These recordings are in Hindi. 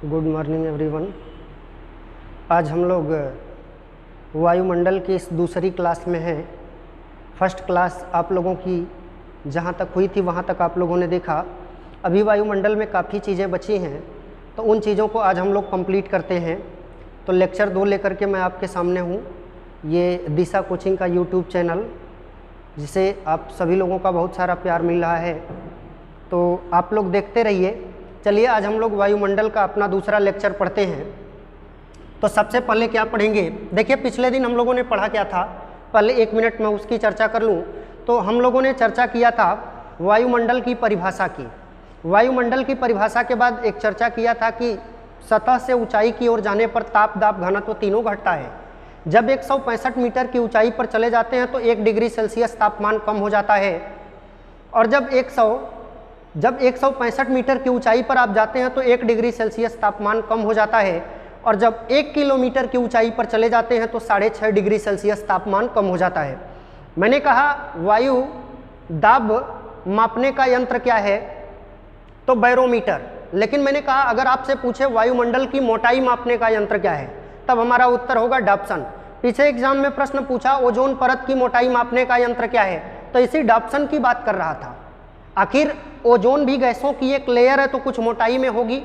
Good morning everyone. आज हम लोग वायुमंडल की इस दूसरी क्लास में हैं। फर्स्ट क्लास आप लोगों की जहाँ तक हुई थी वहाँ तक आप लोगों ने देखा। अभी वायुमंडल में काफ़ी चीज़ें बची हैं, तो उन चीज़ों को आज हम लोग कंप्लीट करते हैं। तो लेक्चर 2 लेकर के मैं आपके सामने हूँ। ये दिशा कोचिंग का यूट्यूब चैनल, जिसे आप सभी लोगों का बहुत सारा प्यार मिल रहा है, तो आप लोग देखते रहिए। चलिए आज हम लोग वायुमंडल का अपना दूसरा लेक्चर पढ़ते हैं। तो सबसे पहले क्या पढ़ेंगे, देखिए पिछले दिन हम लोगों ने पढ़ा क्या था, पहले 1 मिनट में उसकी चर्चा कर लूँ। तो हम लोगों ने चर्चा किया था वायुमंडल की परिभाषा की। वायुमंडल की परिभाषा के बाद एक चर्चा किया था कि सतह से ऊंचाई की ओर जाने पर ताप, दाब, घनत्व तीनों घटता है। जब 165 मीटर की ऊंचाई पर चले जाते हैं तो 1 डिग्री सेल्सियस तापमान कम हो जाता है, और जब 165 मीटर की ऊंचाई पर आप जाते हैं तो 1 डिग्री सेल्सियस तापमान कम हो जाता है, और जब 1 किलोमीटर की ऊंचाई पर चले जाते हैं तो 6.5 डिग्री सेल्सियस तापमान कम हो जाता है। मैंने कहा वायु दाब मापने का यंत्र क्या है, तो बैरोमीटर। लेकिन मैंने कहा अगर आपसे पूछे वायुमंडल की मोटाई मापने का यंत्र क्या है, तब हमारा उत्तर होगा डॉप्सन। पीछे एग्जाम में प्रश्न पूछा ओजोन परत की मोटाई मापने का यंत्र क्या है, तो इसी डॉप्सन की बात कर रहा था। आखिर ओजोन भी गैसों की एक लेयर है, तो कुछ मोटाई में होगी,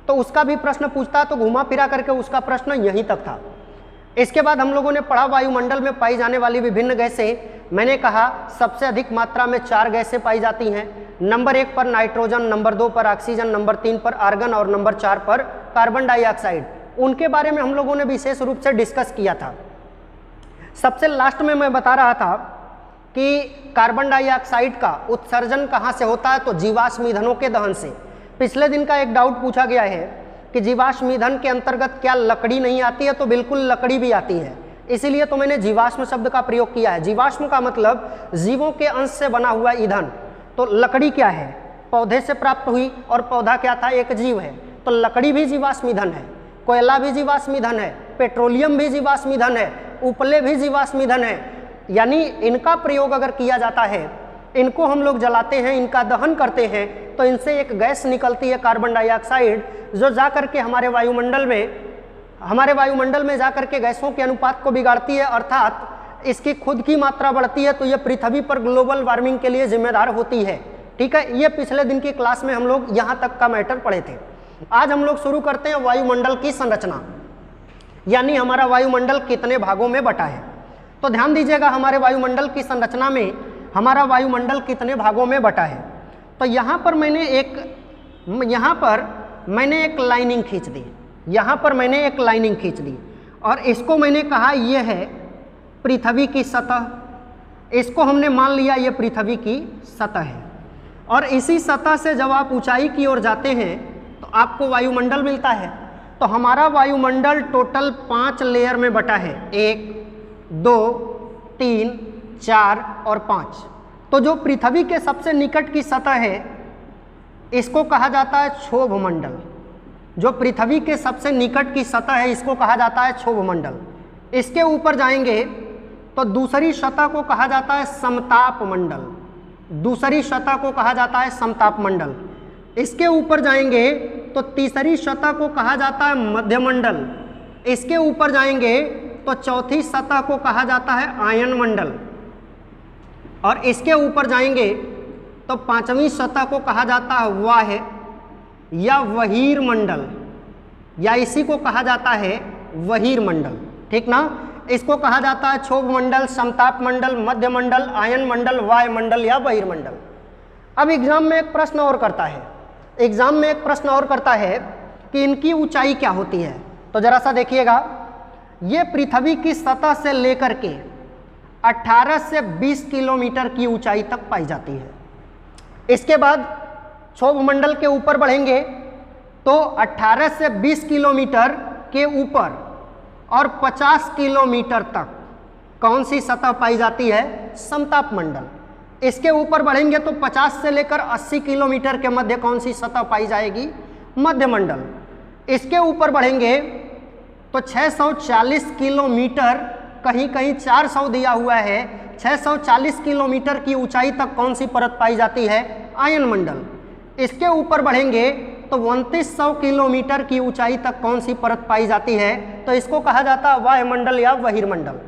तो उसका भी प्रश्न पूछता, तो घुमा फिरा करके उसका प्रश्न यहीं तक था। इसके बाद हम लोगों ने पढ़ा वायुमंडल में पाई जाने वाली विभिन्न गैसें। मैंने कहा सबसे अधिक मात्रा में 4 गैसें पाई जाती हैं। नंबर 1 पर नाइट्रोजन, नंबर 2 पर ऑक्सीजन, नंबर 3 पर आर्गन और नंबर 4 पर कार्बन डाइऑक्साइड। उनके बारे में हम लोगों ने विशेष रूप से डिस्कस किया था। सबसे लास्ट में मैं बता रहा था कि कार्बन डाइऑक्साइड का उत्सर्जन कहाँ से होता है, तो जीवाश्म ईंधनों के दहन से। पिछले दिन का एक डाउट पूछा गया है कि जीवाश्म ईंधन के अंतर्गत क्या लकड़ी नहीं आती है, तो बिल्कुल लकड़ी भी आती है, इसीलिए तो मैंने जीवाश्म शब्द का प्रयोग किया है। जीवाश्म का मतलब जीवों के अंश से बना हुआ ईंधन। तो लकड़ी क्या है, पौधे से प्राप्त हुई, और पौधा क्या था, एक जीव है, तो लकड़ी भी जीवाश्म ईंधन है, कोयला भी जीवाश्म ईंधन है, पेट्रोलियम भी जीवाश्म ईंधन है, उपले भी जीवाश्म ईंधन है। यानी इनका प्रयोग अगर किया जाता है, इनको हम लोग जलाते हैं, इनका दहन करते हैं, तो इनसे एक गैस निकलती है कार्बन डाइऑक्साइड, जो जा करके हमारे वायुमंडल में जा करके गैसों के अनुपात को बिगाड़ती है, अर्थात इसकी खुद की मात्रा बढ़ती है, तो यह पृथ्वी पर ग्लोबल वार्मिंग के लिए जिम्मेदार होती है। ठीक है, ये पिछले दिन की क्लास में हम लोग यहाँ तक का मैटर पढ़े थे। आज हम लोग शुरू करते हैं वायुमंडल की संरचना, यानी हमारा वायुमंडल कितने भागों में बटा है। तो ध्यान दीजिएगा, हमारे वायुमंडल की संरचना में हमारा वायुमंडल कितने भागों में बटा है। तो यहाँ पर मैंने एक लाइनिंग खींच दी, यहाँ पर मैंने एक लाइनिंग खींच दी, और इसको मैंने कहा ये है पृथ्वी की सतह। इसको हमने मान लिया ये पृथ्वी की सतह है, और इसी सतह से जब आप ऊंचाई की ओर जाते हैं तो आपको वायुमंडल मिलता है। तो हमारा वायुमंडल टोटल 5 लेयर में बटा है, 1, 2, 3, 4 और 5। तो जो पृथ्वी के सबसे निकट की सतह है इसको कहा जाता है क्षोभ मंडल। जो पृथ्वी के सबसे निकट की सतह है इसको कहा जाता है क्षोभ मंडल। इसके ऊपर जाएंगे तो दूसरी सतह को कहा जाता है समताप मंडल, दूसरी सतह को कहा जाता है समताप मंडल। इसके ऊपर जाएंगे तो तीसरी सतह को कहा जाता है मध्यमंडल। इसके ऊपर जाएंगे तो चौथी सतह को कहा जाता है आयन मंडल, और इसके ऊपर जाएंगे तो 5वीं सतह को कहा जाता है वाह्य या वहीर मंडल, या इसी को कहा जाता है वहीर मंडल। ठीक ना, इसको कहा जाता है क्षोभ मंडल, समताप मंडल, मध्य मंडल, आयन मंडल, वायु मंडल या बहिर मंडल। अब एग्जाम में एक प्रश्न और करता है, कि इनकी ऊंचाई क्या होती है। तो जरा सा देखिएगा, ये पृथ्वी की सतह से लेकर के 18 से 20 किलोमीटर की ऊंचाई तक पाई जाती है। इसके बाद क्षोभ मंडल के ऊपर बढ़ेंगे तो 18 से 20 किलोमीटर के ऊपर और 50 किलोमीटर तक कौन सी सतह पाई जाती है, समताप मंडल। इसके ऊपर बढ़ेंगे तो 50 से लेकर 80 किलोमीटर के मध्य कौन सी सतह पाई जाएगी, मध्य मंडल। इसके ऊपर बढ़ेंगे तो 640 किलोमीटर, कहीं कहीं 400 दिया हुआ है, 640 किलोमीटर की ऊंचाई तक कौन सी परत पाई जाती है, आयन मंडल। इसके ऊपर बढ़ेंगे तो 2900 किलोमीटर की ऊंचाई तक कौन सी परत पाई जाती है? तो इसको कहा जाता है वायुमंडल या बहिर्मंडल।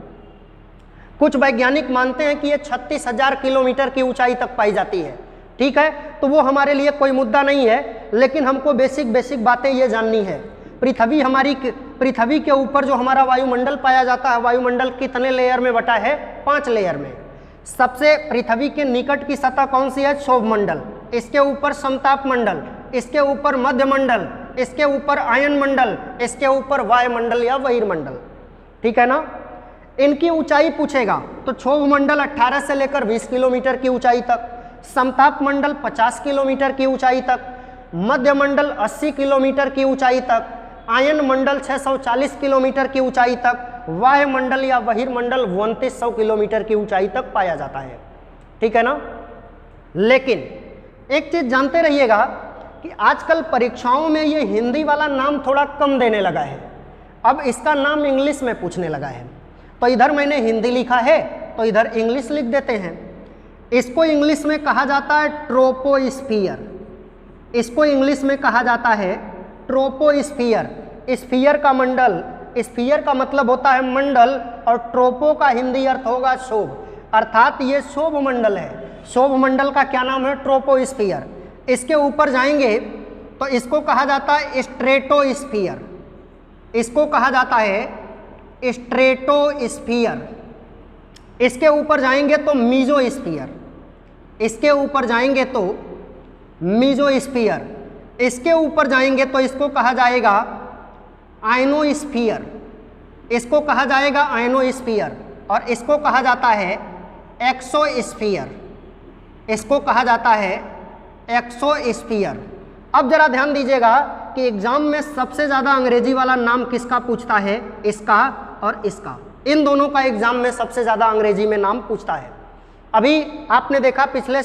कुछ वैज्ञानिक मानते हैं कि ये 36,000 किलोमीटर की ऊंचाई तक पाई जाती है। ठीक है, तो वो हमारे लिए कोई मुद्दा नहीं है, लेकिन हमको बेसिक बातें ये जाननी है। पृथ्वी के ऊपर जो हमारा वायुमंडल पाया जाता है, वायुमंडल कितने लेयर में बटा है? 5 लेयर में। सबसे पृथ्वी के निकट की सतह कौन सी है? क्षोभमंडल। इसके ऊपर समताप मंडल, इसके ऊपर मध्यमंडल, इसके ऊपर आयन मंडल, इसके ऊपर वायुमंडल या बहिर्मंडल। ठीक है ना? इनकी ऊंचाई पूछेगा तो क्षोभमंडल 18 से लेकर 20 किलोमीटर की ऊंचाई तक, समताप मंडल 50 किलोमीटर की ऊंचाई तक, मध्यमंडल 80 किलोमीटर की ऊंचाई तक, आयन मंडल 640 किलोमीटर की ऊंचाई तक, वायुमंडल या बहिर्मंडल 2900 किलोमीटर की ऊंचाई तक पाया जाता है। ठीक है ना? लेकिन एक चीज जानते रहिएगा कि आजकल परीक्षाओं में ये हिंदी वाला नाम थोड़ा कम देने लगा है, अब इसका नाम इंग्लिश में पूछने लगा है। तो इधर मैंने हिंदी लिखा है तो इधर इंग्लिश लिख देते हैं। इसको इंग्लिश में कहा जाता है ट्रोपोस्फियर। इसको इंग्लिश में कहा जाता है ट्रोपोस्फियर। स्फीयर का मंडल, स्फीयर का मतलब होता है मंडल, और ट्रोपो का हिंदी अर्थ होगा शोभ, अर्थात ये शोभ मंडल है। शोभ मंडल का क्या नाम है? ट्रोपोस्फियर। इसके ऊपर जाएंगे तो इसको कहा जाता है स्ट्रेटोस्फियर। इसको कहा जाता है स्ट्रेटोस्फियर। इसके ऊपर जाएंगे तो मीजोस्फियर। इसके ऊपर जाएंगे तो मीजोस्फियर। इसके ऊपर जाएंगे तो इसको कहा जाएगा आयनोस्फियर। इसको कहा जाएगा आयनोस्फियर, और इसको कहा जाता है एक्सोस्फियर। इसको कहा जाता है एक्सोस्फियर। अब जरा ध्यान दीजिएगा कि एग्जाम में सबसे ज़्यादा अंग्रेजी वाला नाम किसका पूछता है? इसका और इसका। इन दोनों का एग्जाम में सबसे ज़्यादा अंग्रेजी में नाम पूछता है। अभी आपने देखा पिछले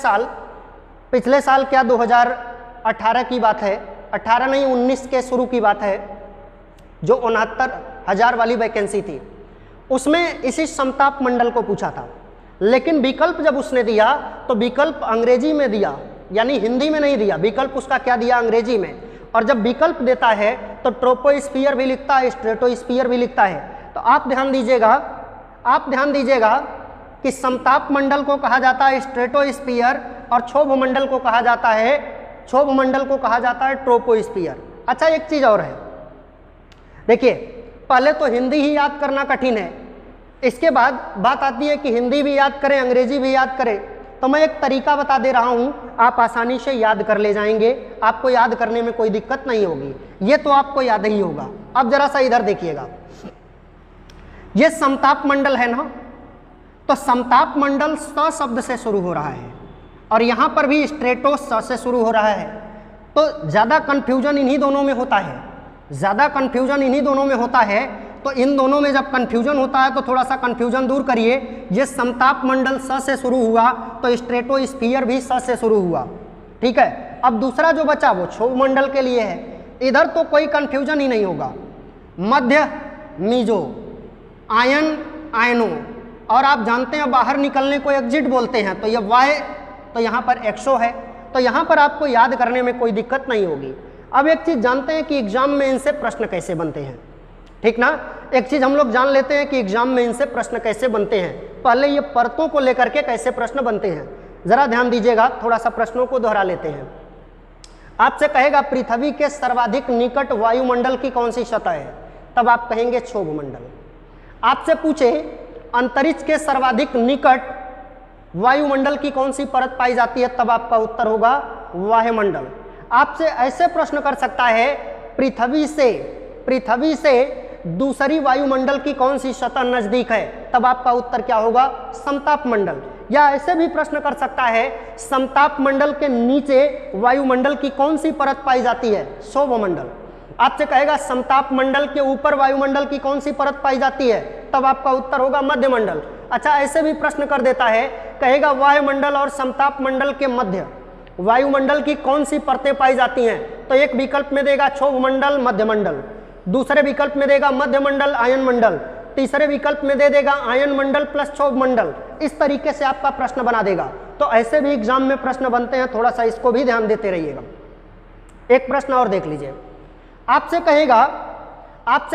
साल क्या 2018 की बात है, 18 नहीं 19 के शुरू की बात है, जो 69,000 वाली वैकेंसी थी, उसमें इसी समताप मंडल को पूछा था। लेकिन विकल्प जब उसने दिया तो विकल्प अंग्रेजी में दिया, यानी हिंदी में नहीं दिया। विकल्प उसका क्या दिया? अंग्रेजी में। और जब विकल्प देता है तो ट्रोपोस्फियर भी लिखता है, स्ट्रेटोस्फियर भी लिखता है। तो आप ध्यान दीजिएगा कि समताप मंडल को कहा जाता है स्ट्रेटोस्फियर, और क्षोभ मंडल को कहा जाता है ट्रोपोस्फियर। अच्छा, एक चीज और है, देखिए, पहले तो हिंदी ही याद करना कठिन है, इसके बाद बात आती है कि हिंदी भी याद करें, अंग्रेजी भी याद करें। तो मैं एक तरीका बता दे रहा हूं, आप आसानी से याद कर ले जाएंगे, आपको याद करने में कोई दिक्कत नहीं होगी। ये तो आपको याद ही होगा। अब जरा सा इधर देखिएगा, ये समताप मंडल है ना, तो समताप मंडल स शब्द से शुरू हो रहा है, और यहां पर भी स्ट्रेटो स से शुरू हो रहा है। तो ज्यादा कंफ्यूजन इन्हीं दोनों में होता है, तो इन दोनों में जब कंफ्यूजन होता है तो थोड़ा सा कंफ्यूजन दूर करिए। ये समताप मंडल स से शुरू हुआ तो स्ट्रेटोस्फियर भी स से शुरू हुआ। ठीक है, अब दूसरा जो बचा वो क्षोभ मंडल के लिए है। इधर तो कोई कंफ्यूजन ही नहीं होगा, मध्य मीजो, आयन आयनो, और आप जानते हैं बाहर निकलने को एग्जिट बोलते हैं। तो ये वाय, तो यहाँ पर एक्सो है, तो यहाँ पर आपको याद करने में कोई दिक्कत नहीं होगी। अब एक चीज जानते हैं कि एग्जाम में इनसे प्रश्न कैसे बनते हैं, ठीक ना? एक चीज हम लोग जान लेते हैं कि एग्जाम में इनसे प्रश्न कैसे बनते हैं। पहले ये परतों को लेकर के कैसे प्रश्न बनते हैं, जरा ध्यान दीजिएगा, थोड़ा सा प्रश्नों को दोहरा लेते हैं। आपसे कहेगा पृथ्वी के सर्वाधिक निकट वायुमंडल की कौन सी सतह है, तब आप कहेंगे क्षोभ मंडल। आपसे पूछे अंतरिक्ष के सर्वाधिक निकट वायुमंडल की कौन सी परत पाई जाती है, तब आपका उत्तर होगा वायुमंडल। आपसे ऐसे प्रश्न कर सकता है पृथ्वी से दूसरी वायुमंडल की कौन सी सतह नजदीक है, तब आपका उत्तर क्या होगा? समताप मंडल। या ऐसे भी प्रश्न कर सकता है समताप मंडल के नीचे वायुमंडल की कौन सी परत पाई जाती है? क्षोभ मंडल। आपसे कहेगा समताप मंडल के ऊपर वायुमंडल की कौन सी परत पाई जाती है, तब आपका उत्तर होगा मध्यमंडल। अच्छा, ऐसे भी प्रश्न कर देता है, कहेगा वायुमंडल और समताप मंडल के मध्य वायुमंडल की कौन सी परतें पाई जाती हैं, तो एक विकल्प में देगा क्षोभ मंडल मध्यमंडल, दूसरे विकल्प में देगा मध्यमंडल आयन मंडल, तीसरे विकल्प में दे देगा आयन मंडल प्लस क्षोभ मंडल। इस तरीके से आपका प्रश्न बना देगा। तो ऐसे भी एग्जाम में प्रश्न बनते हैं, थोड़ा सा इसको भी ध्यान देते रहिएगा। एक प्रश्न और देख लीजिए, आपसे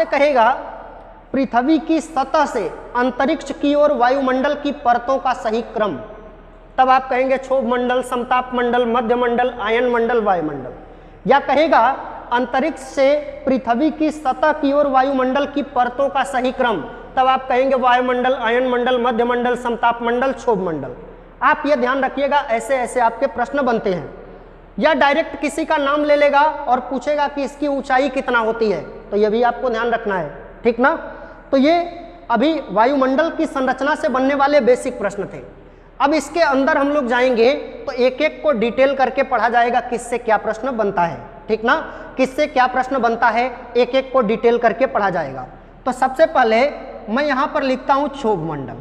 कहेगा पृथ्वी की सतह से अंतरिक्ष की ओर वायुमंडल की परतों का सही क्रम। तब आप कहेंगे क्षोभ मंडल, समताप मंडल, मध्य मंडल, आयन मंडल, वायुमंडल। या कहेगा अंतरिक्ष से पृथ्वी की सतह की ओर वायुमंडल की परतों का सही क्रम। तब आप कहेंगे वायुमंडल, आयन मंडल, मध्य मंडल, समताप मंडल, क्षोभ मंडल। आप ये ध्यान रखिएगा, ऐसे ऐसे आपके प्रश्न बनते हैं। या डायरेक्ट किसी का नाम ले लेगा और पूछेगा कि इसकी ऊंचाई कितना होती है, तो ये भी आपको ध्यान रखना है, ठीक ना। तो ये अभी वायुमंडल की संरचना से बनने वाले बेसिक प्रश्न थे। अब इसके अंदर हम लोग जाएंगे तो एक एक को डिटेल करके पढ़ा जाएगा, किससे क्या प्रश्न बनता है, ठीक ना, किससे क्या प्रश्न बनता है, एक एक को डिटेल करके पढ़ा जाएगा। तो सबसे पहले मैं यहाँ पर लिखता हूँ क्षोभ मंडल,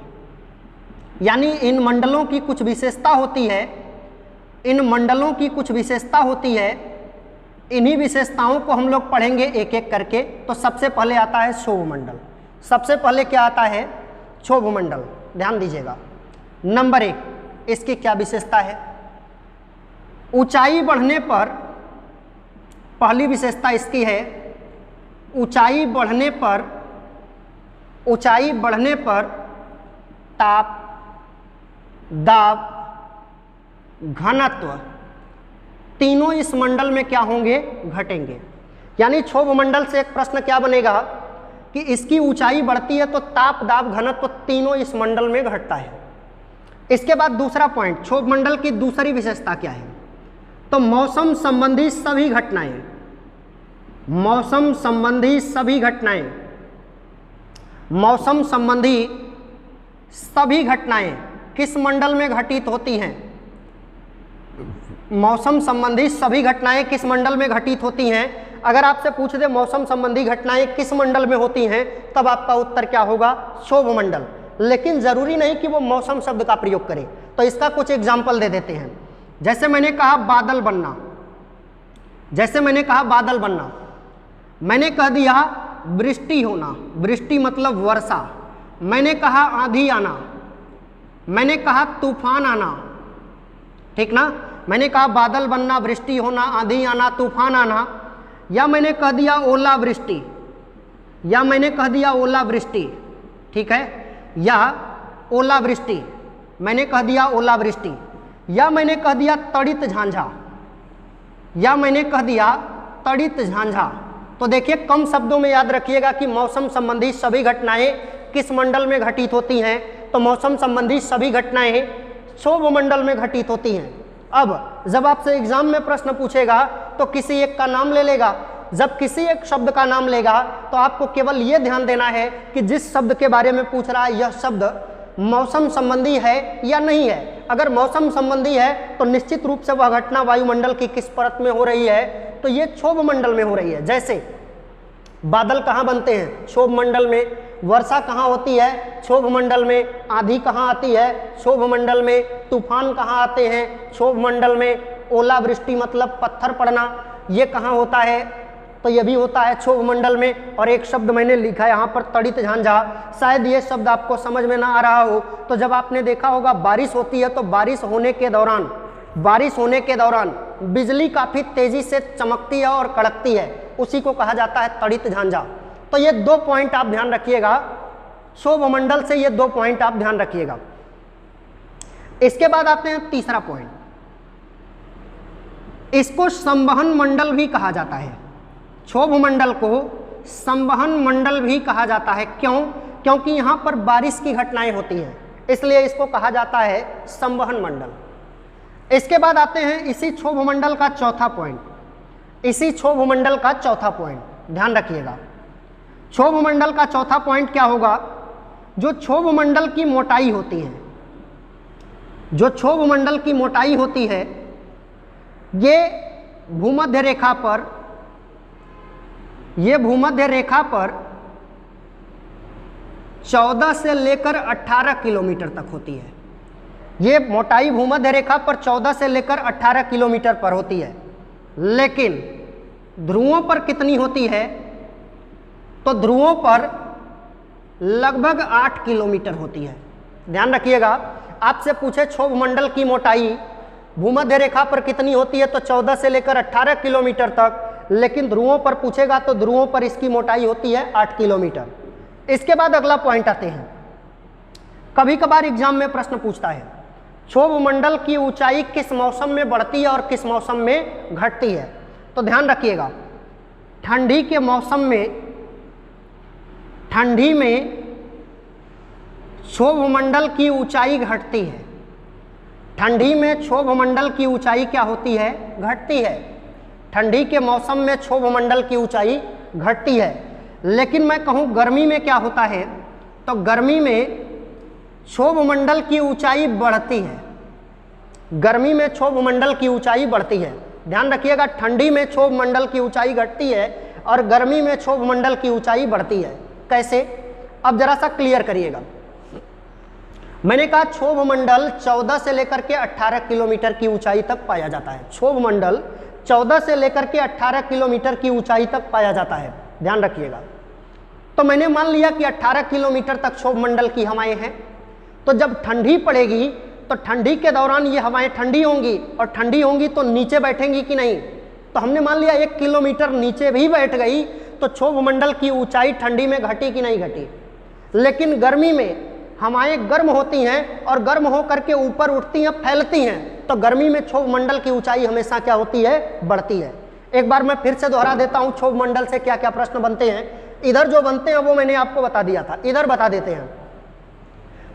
यानी इन मंडलों की कुछ विशेषता होती है, इन मंडलों की कुछ विशेषता होती है, इन्हीं विशेषताओं को हम लोग पढ़ेंगे एक एक करके। तो सबसे पहले आता है क्षोभ मंडल। सबसे पहले क्या आता है? क्षोभ मंडल। ध्यान दीजिएगा, नंबर 1, इसकी क्या विशेषता है? ऊंचाई बढ़ने पर, पहली विशेषता इसकी है, ऊंचाई बढ़ने पर ताप, दाब, घनत्व तीनों इस मंडल में क्या होंगे? घटेंगे। यानी क्षोभ मंडल से एक प्रश्न क्या बनेगा कि इसकी ऊंचाई बढ़ती है तो ताप, दाब, घनत्व तीनों इस मंडल में घटता है। इसके बाद दूसरा पॉइंट, क्षोभ मंडल की दूसरी विशेषता क्या है? तो मौसम संबंधी सभी घटनाएं, मौसम संबंधी सभी घटनाएं, मौसम संबंधी सभी घटनाएं किस मंडल में घटित होती हैं? मौसम संबंधी सभी घटनाएं किस मंडल में घटित होती हैं? अगर आपसे पूछ दे मौसम संबंधी घटनाएं किस मंडल में होती हैं, तब आपका उत्तर क्या होगा? क्षोभ मंडल। लेकिन जरूरी नहीं कि वो मौसम शब्द का प्रयोग करे, तो इसका कुछ एग्जाम्पल दे देते हैं। जैसे मैंने कहा बादल बनना, मैंने कह दिया वृष्टि होना, वृष्टि मतलब वर्षा। मैंने कहा आंधी आना, मैंने कहा तूफान आना, ठीक ना। मैंने कहा बादल बनना, वृष्टि होना, आंधी आना, तूफान आना। या मैंने कह दिया ओलावृष्टि, या मैंने कह दिया ओलावृष्टि, ठीक है, या ओलावृष्टि, मैंने कह दिया ओलावृष्टि। या मैंने कह दिया तड़ित झांझा, या मैंने कह दिया तड़ित झांझा। तो देखिए, कम शब्दों में याद रखिएगा कि मौसम संबंधी सभी घटनाएं किस मंडल में घटित होती हैं? तो मौसम संबंधी सभी घटनाएं क्षोभ मंडल में घटित होती हैं। अब जब आपसे एग्जाम में प्रश्न पूछेगा तो किसी एक का नाम ले लेगा। जब किसी एक शब्द का नाम लेगा तो आपको केवल ये ध्यान देना है कि जिस शब्द के बारे में पूछ रहा है यह शब्द मौसम संबंधी है या नहीं है। अगर मौसम संबंधी है तो निश्चित रूप से वह घटना वायुमंडल की किस परत में हो रही है? तो ये क्षोभ मंडल में हो रही है। जैसे बादल कहाँ बनते हैं? क्षोभ मंडल में। वर्षा कहाँ होती है? क्षोभ मंडल में। आंधी कहाँ आती है? क्षोभ मंडल में। तूफान कहाँ आते हैं? क्षोभ मंडल में। ओलावृष्टि मतलब पत्थर पड़ना, ये कहाँ होता है? तो ये भी होता है क्षोभ मंडल में। और एक शब्द मैंने लिखा है यहाँ पर तड़ित झांझा, शायद ये शब्द आपको समझ में ना आ रहा हो। तो जब आपने देखा होगा बारिश होती है तो बारिश होने के दौरान बिजली काफी तेजी से चमकती है और कड़कती है, उसी को कहा जाता है तड़ित झांझा। तो ये 2 पॉइंट आप ध्यान रखिएगा, क्षोभ मंडल से ये 2 पॉइंट आप ध्यान रखिएगा। इसके बाद आते हैं तीसरा पॉइंट, इसको संवहन मंडल भी कहा जाता है। क्षोभ मंडल को संवहन मंडल भी कहा जाता है। क्यों? क्योंकि यहाँ पर बारिश की घटनाएं होती हैं, इसलिए इसको कहा जाता है संवहन मंडल। इसके बाद आते हैं इसी क्षोभ मंडल का चौथा पॉइंट, इसी क्षोभ मंडल का चौथा पॉइंट ध्यान रखिएगा। क्षोभ मंडल का चौथा पॉइंट क्या होगा? जो क्षोभ मंडल की मोटाई होती है, जो क्षोभ मंडल की मोटाई होती है, ये भूमध्य रेखा पर, ये भूमध्य रेखा पर 14 से लेकर 18 किलोमीटर तक होती है। ये मोटाई भूमध्य रेखा पर 14 से लेकर 18 किलोमीटर पर होती है। लेकिन ध्रुवों पर कितनी होती है? तो ध्रुवों पर लगभग 8 किलोमीटर होती है। ध्यान रखिएगा, आपसे पूछे क्षोभ मंडल की मोटाई भूमध्य रेखा पर कितनी होती है, तो 14 से लेकर 18 किलोमीटर तक, लेकिन ध्रुवों पर पूछेगा तो ध्रुवों पर इसकी मोटाई होती है 8 किलोमीटर। इसके बाद अगला पॉइंट आते हैं, कभी कभार एग्जाम में प्रश्न पूछता है क्षोभ मंडल की ऊंचाई किस मौसम में बढ़ती है और किस मौसम में घटती है। तो ध्यान रखिएगा, ठंडी के मौसम में, ठंडी में क्षोभ मंडल की ऊंचाई घटती है। ठंडी में क्षोभ मंडल की ऊंचाई क्या होती है, घटती है। ठंडी के मौसम में क्षोभ मंडल की ऊंचाई घटती है। लेकिन मैं कहूँ गर्मी में क्या होता है, तो गर्मी में क्षोभ मंडल की ऊंचाई बढ़ती है। गर्मी में क्षोभ मंडल की ऊंचाई बढ़ती है। ध्यान रखिएगा, ठंडी में क्षोभ मंडल की ऊंचाई घटती है और गर्मी में क्षोभ मंडल की ऊंचाई बढ़ती है। कैसे, अब जरा सा क्लियर करिएगा। मैंने कहा क्षोभ मंडल 14 से लेकर के 18 किलोमीटर की ऊंचाई तक पाया जाता है। क्षोभ मंडल 14 से लेकर के 18 किलोमीटर की ऊंचाई तक पाया जाता है, ध्यान रखिएगा। तो मैंने मान लिया कि 18 किलोमीटर तक क्षोभ मंडल की हवाएं हैं, तो जब ठंडी पड़ेगी तो ठंडी के दौरान ये हवाएं ठंडी होंगी, और ठंडी होंगी तो नीचे बैठेंगी कि नहीं। तो हमने मान लिया 1 किलोमीटर नीचे भी बैठ गई तो क्षोभ मंडल की ऊंचाई ठंडी में घटी कि नहीं घटी। लेकिन गर्मी में हवाएं गर्म होती हैं और गर्म होकर के ऊपर उठती हैं, फैलती हैं, तो गर्मी में क्षोभ मंडल की ऊंचाई हमेशा क्या होती है, बढ़ती है। एक बार मैं फिर से दोहरा देता हूं, क्षोभ मंडल से क्या क्या प्रश्न बनते हैं। इधर जो बनते हैं वो मैंने आपको बता दिया था, इधर बता देते हैं।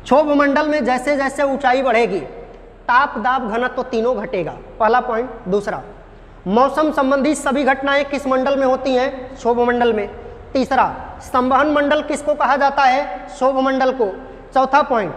क्षोभ मंडल में जैसे जैसे ऊंचाई बढ़ेगी ताप दाब घनत्व तो तीनों घटेगा, पहला पॉइंट। दूसरा, मौसम संबंधी सभी घटनाएं किस मंडल में होती हैं, क्षोभ मंडल में। तीसरा, संवहन मंडल किसको कहा जाता है, क्षोभ मंडल को। चौथा पॉइंट,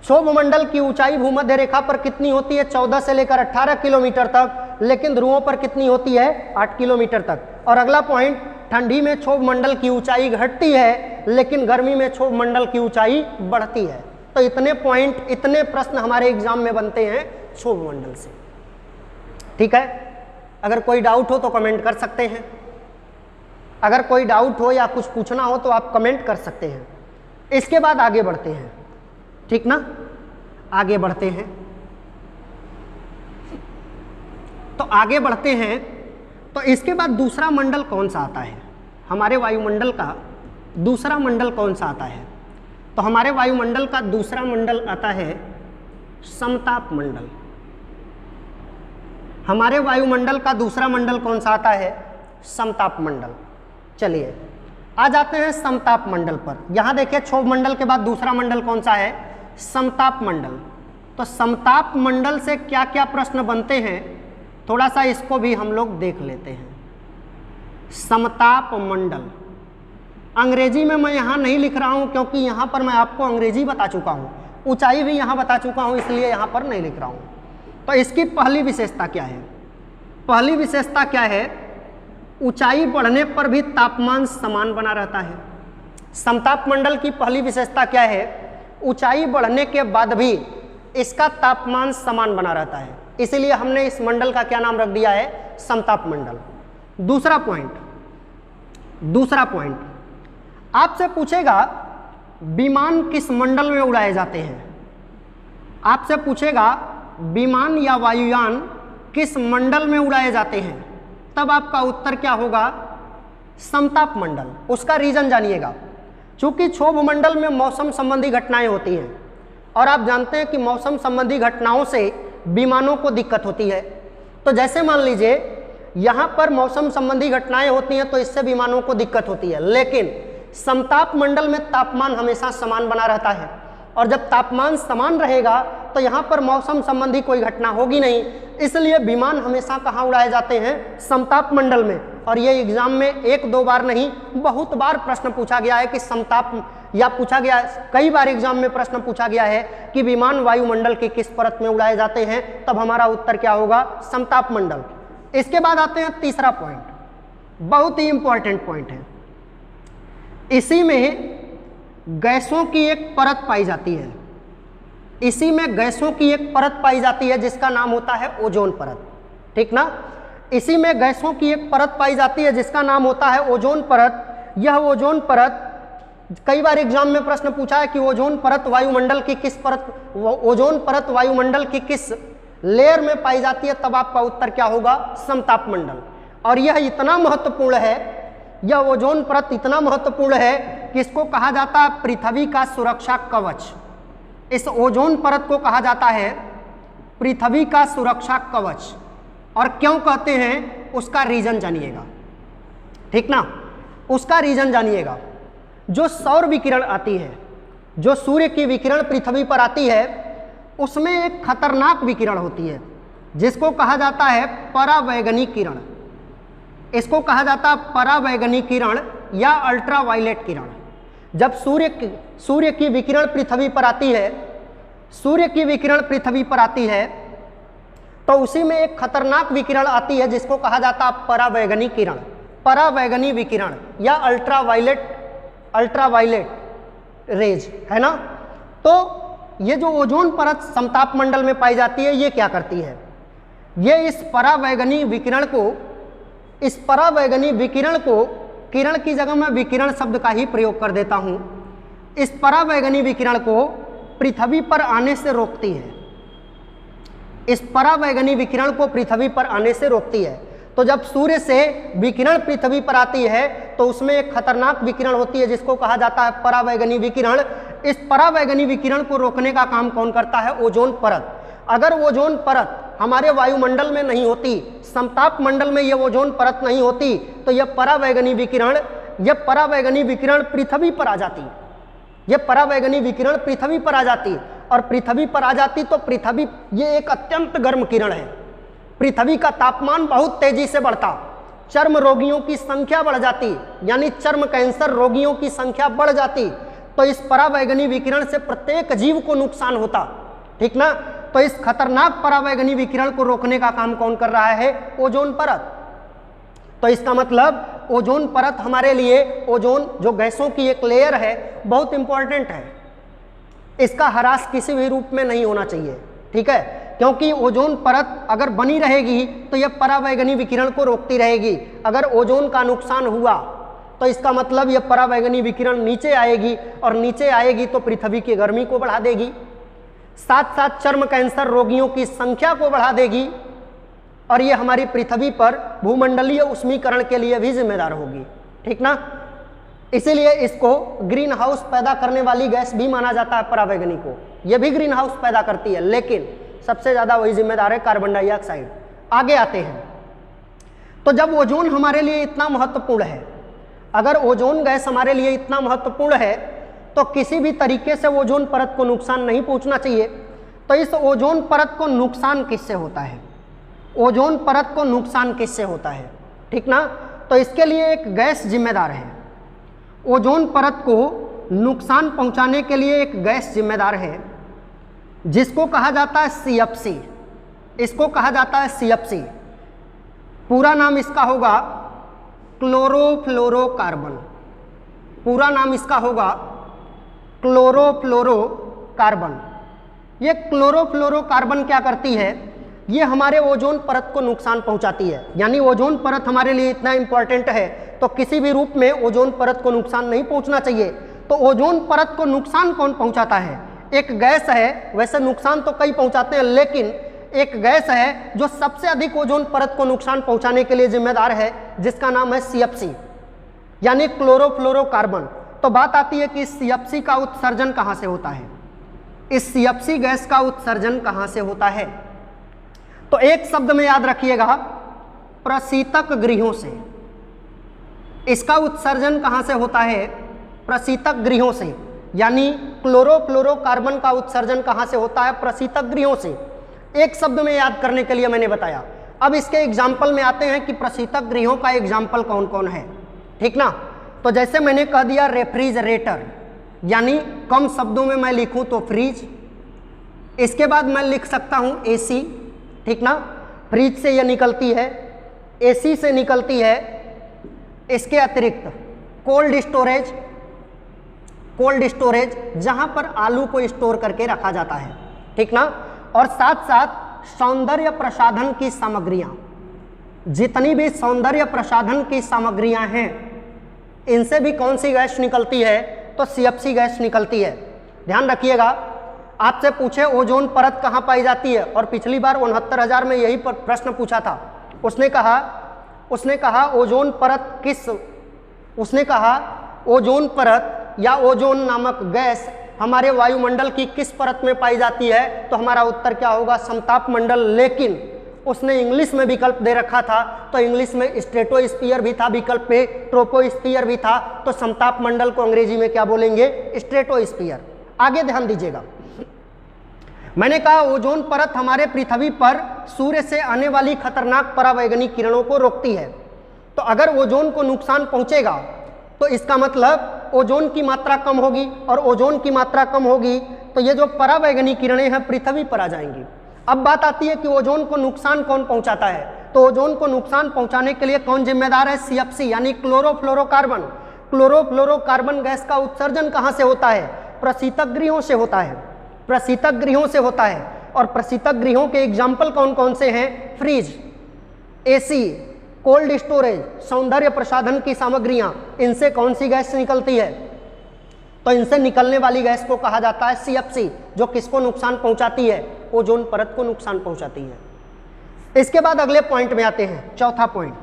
क्षोभ मंडल की ऊंचाई भूमध्य रेखा पर कितनी होती है, 14 से लेकर 18 किलोमीटर तक, लेकिन ध्रुवों पर कितनी होती है, 8 किलोमीटर तक। और अगला पॉइंट, ठंडी में क्षोभ मंडल की ऊंचाई घटती है, लेकिन गर्मी में क्षोभ मंडल की ऊंचाई बढ़ती है। तो इतने पॉइंट, इतने प्रश्न हमारे एग्जाम में बनते हैं क्षोभ मंडल से। ठीक है, अगर कोई डाउट हो तो कमेंट कर सकते हैं। अगर कोई डाउट हो या कुछ पूछना हो तो आप कमेंट कर सकते हैं। इसके बाद आगे बढ़ते हैं, ठीक ना, आगे बढ़ते हैं। तो आगे बढ़ते हैं, तो इसके बाद दूसरा मंडल कौन सा आता है, हमारे वायुमंडल का दूसरा मंडल कौन सा आता है। तो हमारे वायुमंडल का दूसरा मंडल आता है समताप मंडल। हमारे वायुमंडल का दूसरा मंडल कौन सा आता है, समताप मंडल। चलिए आ जाते हैं समताप मंडल पर। यहां देखिए, क्षोभ मंडल के बाद दूसरा मंडल कौन सा है, समताप मंडल। तो समताप मंडल से क्या क्या प्रश्न बनते हैं, थोड़ा सा इसको भी हम लोग देख लेते हैं। समताप मंडल, अंग्रेजी में मैं यहाँ नहीं लिख रहा हूँ क्योंकि यहाँ पर मैं आपको अंग्रेजी बता चुका हूँ, ऊंचाई भी यहाँ बता चुका हूँ, इसलिए यहाँ पर नहीं लिख रहा हूँ। तो इसकी पहली विशेषता क्या है, पहली विशेषता क्या है, ऊंचाई बढ़ने पर भी तापमान समान बना रहता है। समताप मंडल की पहली विशेषता क्या है, ऊंचाई बढ़ने के बाद भी इसका तापमान समान बना रहता है, इसीलिए हमने इस मंडल का क्या नाम रख दिया है, समताप मंडल। दूसरा पॉइंट आपसे पूछेगा विमान किस मंडल में उड़ाए जाते हैं। आपसे पूछेगा विमान या वायुयान किस मंडल में उड़ाए जाते हैं, तब आपका उत्तर क्या होगा, समताप मंडल। उसका रीजन जानिएगा, चूंकि क्षोभ मंडल में मौसम संबंधी घटनाएं होती हैं और आप जानते हैं कि मौसम संबंधी घटनाओं से विमानों को दिक्कत होती है। तो जैसे मान लीजिए यहाँ पर मौसम संबंधी घटनाएं होती हैं तो इससे विमानों को दिक्कत होती है, लेकिन समताप मंडल में तापमान हमेशा समान बना रहता है, और जब तापमान समान रहेगा तो यहाँ पर मौसम संबंधी कोई घटना होगी नहीं, इसलिए विमान हमेशा कहाँ उड़ाए जाते हैं, समताप मंडल में। और ये एग्जाम में एक दो बार नहीं, बहुत बार प्रश्न पूछा गया है कि समताप, या पूछा गया, कई बार एग्जाम में प्रश्न पूछा गया है कि विमान वायुमंडल की किस परत में उड़ाए जाते हैं, तब हमारा उत्तर क्या होगा, समताप मंडल। इसके बाद आते हैं तीसरा पॉइंट, बहुत ही इंपॉर्टेंट पॉइंट है। इसी में गैसों की एक परत पाई जाती है, इसी में गैसों की एक परत पाई जाती है जिसका नाम होता है ओजोन परत, ठीक ना। इसी में गैसों की एक परत पाई जाती है जिसका नाम होता है ओजोन परत। यह ओजोन परत, कई बार एग्जाम में प्रश्न पूछा है कि ओजोन परत वायुमंडल की किस परत, ओजोन परत वायुमंडल की किस लेयर में पाई जाती है, तब आपका उत्तर क्या होगा? समताप मंडल। और यह इतना महत्वपूर्ण है, यह ओजोन परत इतना महत्वपूर्ण है कि इसको कहा जाता है पृथ्वी का सुरक्षा कवच। इस ओजोन परत को कहा जाता है पृथ्वी का सुरक्षा कवच। और क्यों कहते हैं उसका रीजन जानिएगा, ठीक ना? उसका रीजन जानिएगा। जो सौर विकिरण आती है, जो सूर्य की विकिरण पृथ्वी पर आती है, उसमें एक खतरनाक विकिरण होती है जिसको कहा जाता है परावैगनी किरण। इसको कहा जाता है परावैगनी किरण या अल्ट्रावायलेट किरण। जब सूर्य की विकिरण पृथ्वी पर आती है, सूर्य की विकिरण पृथ्वी पर आती है, तो उसी में एक खतरनाक विकिरण आती है जिसको कहा जाता है परावैगनी किरण, परावैगनी विकिरण या अल्ट्रावायलेट रेज, है ना? तो ये जो ओजोन परत समताप मंडल में पाई जाती है, ये क्या करती है? ये इस परावैगनी विकिरण को, किरण की जगह मैं विकिरण शब्द का ही प्रयोग कर देता हूं, इस परावैगनी विकिरण को पृथ्वी पर आने से रोकती है। इस परावैगनी विकिरण को पृथ्वी पर आने से रोकती है। तो जब सूर्य से विकिरण पृथ्वी पर आती है तो उसमें एक खतरनाक विकिरण होती है जिसको कहा जाता है परावैगनी विकिरण। इस परावैगनी विकिरण को रोकने का काम कौन करता है? ओजोन परत। अगर ओजोन परत हमारे वायुमंडल में नहीं होती, समताप मंडल में यह ओजोन परत नहीं होती, तो यह परावैगनी विकिरण पृथ्वी पर आ जाती। यह परावैगनी विकिरण पृथ्वी पर आ जाती, और पृथ्वी पर आ जाती तो पृथ्वी, ये एक अत्यंत गर्म किरण है। पृथ्वी का तापमान बहुत तेजी से बढ़ता, चर्म रोगियों की संख्या बढ़ जाती, यानी चर्म कैंसर रोगियों की संख्या बढ़ जाती। तो इस परावैगनी विकिरण से प्रत्येक जीव को नुकसान होता, ठीक ना? तो इस खतरनाक परावैगनी विकिरण को रोकने का काम कौन कर रहा है? ओजोन परत। तो इसका मतलब ओजोन परत हमारे लिए, ओजोन जो गैसों की एक लेयर है, बहुत इंपॉर्टेंट है। इसका ह्रास किसी भी रूप में नहीं होना चाहिए, ठीक है? क्योंकि ओजोन परत अगर बनी रहेगी तो यह परावैगनी विकिरण को रोकती रहेगी। अगर ओजोन का नुकसान हुआ तो इसका मतलब यह परावैगनी विकिरण नीचे आएगी, और नीचे आएगी तो पृथ्वी की गर्मी को बढ़ा देगी, साथ साथ चर्म कैंसर रोगियों की संख्या को बढ़ा देगी, और यह हमारी पृथ्वी पर भूमंडलीय उष्मीकरण के लिए भी जिम्मेदार होगी, ठीक ना? इसीलिए इसको ग्रीन हाउस पैदा करने वाली गैस भी माना जाता है परावैगनी को। यह भी ग्रीन हाउस पैदा करती है, लेकिन सबसे ज्यादा वही जिम्मेदार है कार्बन डाइऑक्साइड। आगे आते हैं। तो जब ओजोन हमारे लिए इतना महत्वपूर्ण है, अगर ओजोन गैस हमारे लिए इतना महत्वपूर्ण है, तो किसी भी तरीके से ओजोन परत को नुकसान नहीं पहुंचना चाहिए। तो इस ओजोन परत को नुकसान किससे होता है? ओजोन परत को नुकसान किससे होता है, ठीक ना? तो इसके लिए एक गैस जिम्मेदार है। ओजोन परत को नुकसान पहुंचाने के लिए एक गैस जिम्मेदार है जिसको कहा जाता है CFC। इसको कहा जाता है CFC। पूरा नाम इसका होगा क्लोरोफ्लोरोकार्बन। पूरा नाम इसका होगा क्लोरोफ्लोरोकार्बन। ये क्लोरोफ्लोरोकार्बन क्या करती है? ये हमारे ओजोन परत को नुकसान पहुंचाती है। यानी ओजोन परत हमारे लिए इतना इंपॉर्टेंट है तो किसी भी रूप में ओजोन परत को नुकसान नहीं पहुंचना चाहिए। तो ओजोन परत को नुकसान कौन पहुंचाता है? एक गैस है। वैसे नुकसान तो कई पहुंचाते हैं, लेकिन एक गैस है जो सबसे अधिक ओजोन परत को नुकसान पहुंचाने के लिए जिम्मेदार है, जिसका नाम है CFC, यानी क्लोरोफ्लोरोकार्बन। तो बात आती है कि CFC का उत्सर्जन कहां से होता है? इस CFC गैस का उत्सर्जन कहां से होता है? तो एक शब्द में याद रखिएगा, प्रशीतक गृहों से। इसका उत्सर्जन कहां से होता है? प्रशीतक गृहों से। यानी क्लोरोफ्लोरोकार्बन का उत्सर्जन कहां से होता है? प्रशीतक गृहों से। एक शब्द में याद करने के लिए मैंने बताया। अब इसके एग्जाम्पल में आते हैं कि प्रशीतक गृहों का एग्जाम्पल कौन कौन है, ठीक ना? तो जैसे मैंने कह दिया रेफ्रिजरेटर, यानी कम शब्दों में मैं लिखूं तो फ्रिज। इसके बाद मैं लिख सकता हूं AC, ठीक ना? फ्रिज से यह निकलती है, AC से निकलती है। इसके अतिरिक्त कोल्ड स्टोरेज, जहां पर आलू को स्टोर करके रखा जाता है, ठीक ना? और साथ साथ सौंदर्य प्रसाधन की सामग्रियां, जितनी भी सौंदर्य प्रसाधन की सामग्रियां हैं, इनसे भी कौन सी गैस निकलती है? तो CFC गैस निकलती है। ध्यान रखिएगा, आपसे पूछे ओजोन परत कहाँ पाई जाती है, और पिछली बार 69,000 में यही प्रश्न पूछा था। उसने कहा ओजोन परत उसने कहा ओजोन परत या ओजोन नामक गैस हमारे वायुमंडल की किस परत में पाई जाती है, तो हमारा उत्तर क्या होगा, समताप मंडल। लेकिन उसने इंग्लिश में विकल्प दे रखा था, तो इंग्लिश में स्ट्रेटोस्फीयर भी था विकल्प पे, ट्रोपोस्फीयर भी था, तो समताप मंडल को अंग्रेजी में क्या बोलेंगे, स्ट्रेटोस्फीयर। आगे ध्यान दीजिएगा, मैंने कहा ओजोन परत हमारे पृथ्वी पर सूर्य से आने वाली खतरनाक परावैंगनिक किरणों को रोकती है। तो अगर ओजोन को नुकसान पहुंचेगा तो इसका मतलब ओजोन की मात्रा कम होगी, और ओजोन की मात्रा कम होगी तो ये जो परावैंगनिक किरणें हैं पृथ्वी पर आ जाएंगी। अब बात आती है कि ओजोन को नुकसान कौन पहुंचाता है, तो ओजोन को नुकसान पहुंचाने के लिए कौन जिम्मेदार है, CFC यानी क्लोरोफ्लोरोकार्बन। क्लोरोफ्लोरोकार्बन गैस का उत्सर्जन कहाँ से होता है, प्रशीतक गृहों से होता है, प्रशीतक गृहों से होता है। और प्रशीतक गृहों के एग्जाम्पल कौन कौन से हैं, फ्रिज, AC, कोल्ड स्टोरेज, सौंदर्य प्रसाधन की सामग्रियां, इनसे कौन सी गैस निकलती है, तो इनसे निकलने वाली गैस को कहा जाता है CFC, जो किसको नुकसान पहुंचाती है, ओजोन परत को नुकसान पहुंचाती है। इसके बाद अगले पॉइंट में आते हैं, चौथा पॉइंट,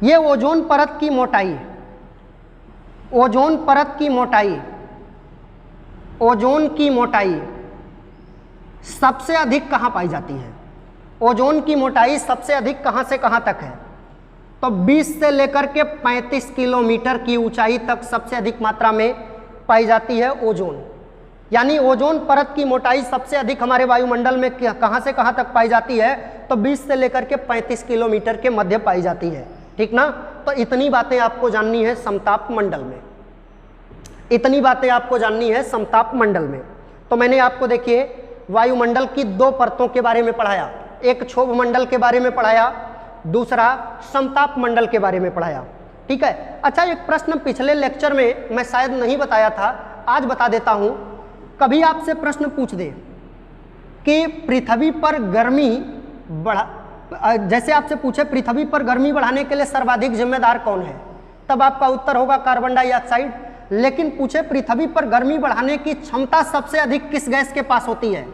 ये ओजोन परत की मोटाई, ओजोन परत की मोटाई, ओजोन की मोटाई सबसे अधिक कहां पाई जाती है, ओजोन की मोटाई सबसे अधिक कहां से कहां तक है, तो 20 से लेकर के 35 किलोमीटर की ऊंचाई तक सबसे अधिक मात्रा में पाई जाती है ओजोन। यानी ओजोन परत की मोटाई सबसे अधिक हमारे वायुमंडल में कहां से कहां तक पाई जाती है, तो 20 से लेकर के 35 किलोमीटर के मध्य पाई जाती है, ठीक ना। तो इतनी बातें आपको जाननी है समताप मंडल में, इतनी बातें आपको जाननी है समताप मंडल में। तो मैंने आपको देखिए वायुमंडल की दो परतों के बारे में पढ़ाया, एक क्षोभ मंडल के बारे में पढ़ाया, दूसरा समताप मंडल के बारे में पढ़ाया, ठीक है। अच्छा, एक प्रश्न पिछले लेक्चर में मैं शायद नहीं बताया था, आज बता देता हूं। कभी आपसे प्रश्न पूछ दे कि पृथ्वी पर गर्मी जैसे आपसे पूछे पृथ्वी पर गर्मी बढ़ाने के लिए सर्वाधिक जिम्मेदार कौन है, तब आपका उत्तर होगा कार्बन डाइऑक्साइड। लेकिन पूछे पृथ्वी पर गर्मी बढ़ाने की क्षमता सबसे अधिक किस गैस के पास होती है,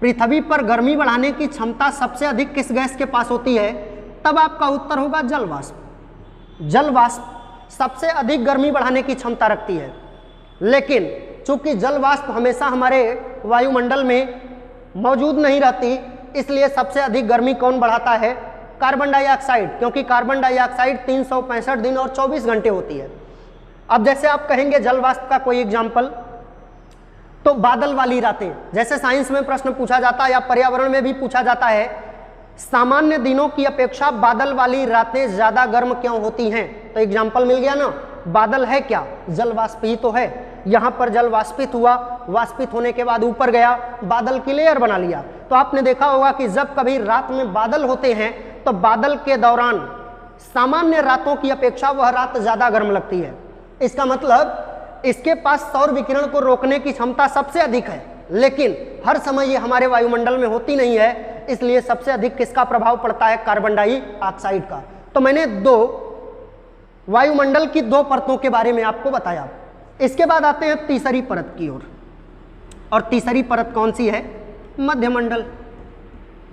पृथ्वी पर गर्मी बढ़ाने की क्षमता सबसे अधिक किस गैस के पास होती है, तब आपका उत्तर होगा जल वाष्प। जल वाष्प सबसे अधिक गर्मी बढ़ाने की क्षमता रखती है। लेकिन चूंकि जल वाष्प हमेशा हमारे वायुमंडल में मौजूद नहीं रहती, इसलिए सबसे अधिक गर्मी कौन बढ़ाता है, कार्बन डाइऑक्साइड, क्योंकि कार्बन डाइऑक्साइड 365 दिन और 24 घंटे होती है। अब जैसे आप कहेंगे जल वाष्प का कोई एग्जाम्पल, तो बादल वाली रातें, जैसे साइंस में प्रश्न पूछा जाता है या पर्यावरण में भी पूछा जाता है, सामान्य दिनों की अपेक्षा बादल वाली रातें ज्यादा गर्म क्यों होती हैं, तो एग्जाम्पल मिल गया ना, बादल है क्या, जल वाष्प ही तो है। यहाँ पर जल वाष्पित हुआ, वाष्पित होने के बाद ऊपर गया, बादल की लेयर बना लिया। तो आपने देखा होगा कि जब कभी रात में बादल होते हैं तो बादल के दौरान सामान्य रातों की अपेक्षा वह रात ज्यादा गर्म लगती है। इसका मतलब इसके पास सौर विकिरण को रोकने की क्षमता सबसे अधिक है, लेकिन हर समय ये हमारे वायुमंडल में होती नहीं है, इसलिए सबसे अधिक किसका प्रभाव पड़ता है, कार्बन डाइऑक्साइड का। तो मैंने वायुमंडल की दो परतों के बारे में आपको बताया। इसके बाद आते हैं तीसरी परत की ओर, और तीसरी परत कौन सी है, मध्यमंडल।